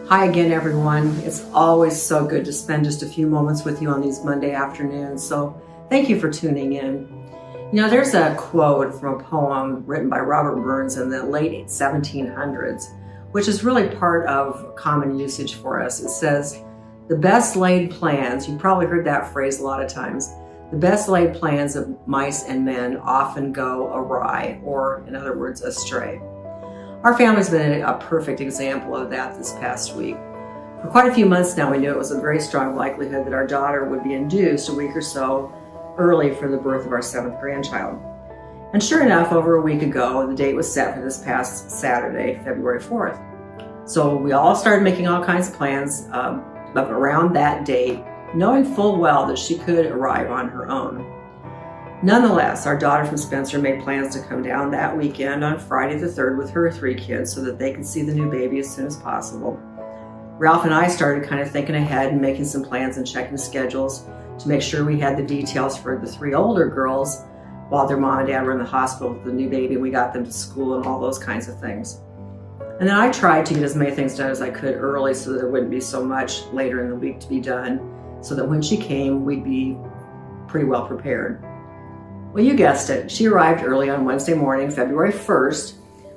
Hi again, everyone. It's always so good to spend just a few moments with you on these Monday afternoons, so thank you for tuning in. You know, there's a quote from a poem written by Robert Burns in the late 1700s, which is really part of common usage for us. It says, "The best laid plans," you've probably heard that phrase a lot of times, "the best laid plans of mice and men often go awry," or in other words, astray. Our family's been a perfect example of that this past week. For quite a few months now, we knew it was a very strong likelihood that our daughter would be induced a week or so early for the birth of our 7th grandchild. And sure enough, over a week ago, the date was set for this past Saturday, February 4th. So we all started making all kinds of plans around that date, knowing full well that she could arrive on her own. Nonetheless, our daughter from Spencer made plans to come down that weekend on Friday the 3rd with her 3 kids so that they could see the new baby as soon as possible. Ralph and I started kind of thinking ahead and making some plans and checking schedules to make sure we had the details for the 3 older girls while their mom and dad were in the hospital with the new baby, and we got them to school and all those kinds of things. And then I tried to get as many things done as I could early so that there wouldn't be so much later in the week to be done, so that when she came, we'd be pretty well prepared. Well, you guessed it. She arrived early on Wednesday morning, February 1st,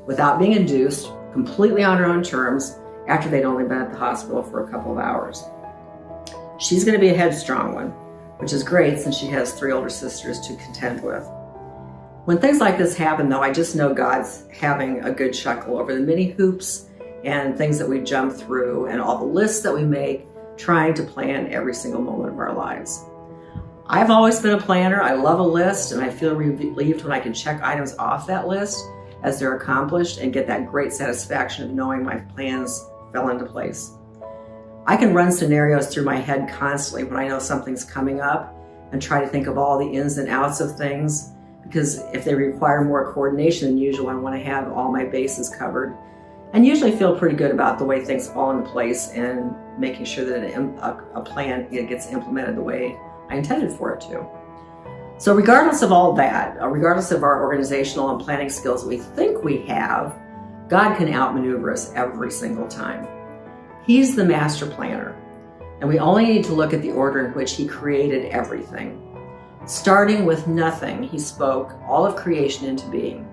without being induced, completely on her own terms, after they'd only been at the hospital for a couple of hours. She's going to be a headstrong one, which is great since she has 3 older sisters to contend with. When things like this happen, though, I just know God's having a good chuckle over the many hoops and things that we jump through and all the lists that we make, trying to plan every single moment of our lives. I've always been a planner. I love a list, and I feel relieved when I can check items off that list as they're accomplished and get that great satisfaction of knowing my plans fell into place. I can run scenarios through my head constantly when I know something's coming up and try to think of all the ins and outs of things, because if they require more coordination than usual, I want to have all my bases covered, and usually feel pretty good about the way things fall into place and making sure that a plan gets implemented the way I intended for it to. So regardless of all that, regardless of our organizational and planning skills that we think we have, God can outmaneuver us every single time. He's the master planner, and we only need to look at the order in which He created everything. Starting with nothing, He spoke all of creation into being,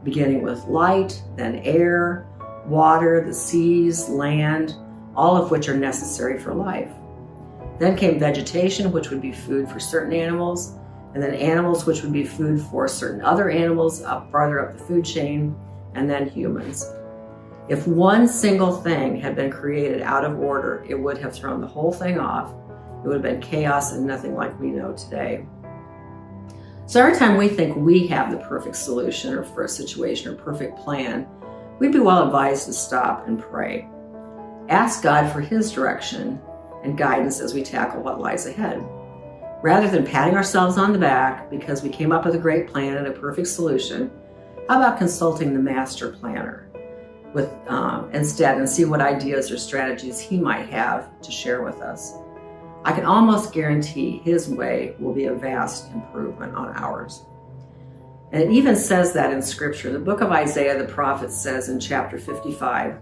beginning with light, then air, water, the seas, land, all of which are necessary for life. Then came vegetation, which would be food for certain animals, and then animals, which would be food for certain other animals farther up the food chain, and then humans. If one single thing had been created out of order, it would have thrown the whole thing off. It would have been chaos and nothing like we know today. So every time we think we have the perfect solution or for a situation or perfect plan, we'd be well advised to stop and pray. Ask God for His direction and guidance as we tackle what lies ahead. Rather than patting ourselves on the back because we came up with a great plan and a perfect solution, how about consulting the master planner instead and see what ideas or strategies he might have to share with us? I can almost guarantee his way will be a vast improvement on ours. And it even says that in Scripture. The book of Isaiah, the prophet, says in chapter 55,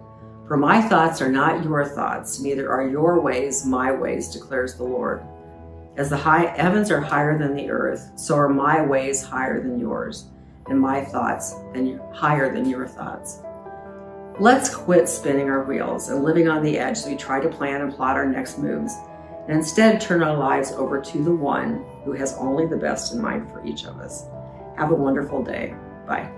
"For my thoughts are not your thoughts, neither are your ways my ways, declares the Lord. As the heavens are higher than the earth, so are my ways higher than yours, and my thoughts higher than your thoughts." Let's quit spinning our wheels and living on the edge as we try to plan and plot our next moves, and instead turn our lives over to the one who has only the best in mind for each of us. Have a wonderful day. Bye.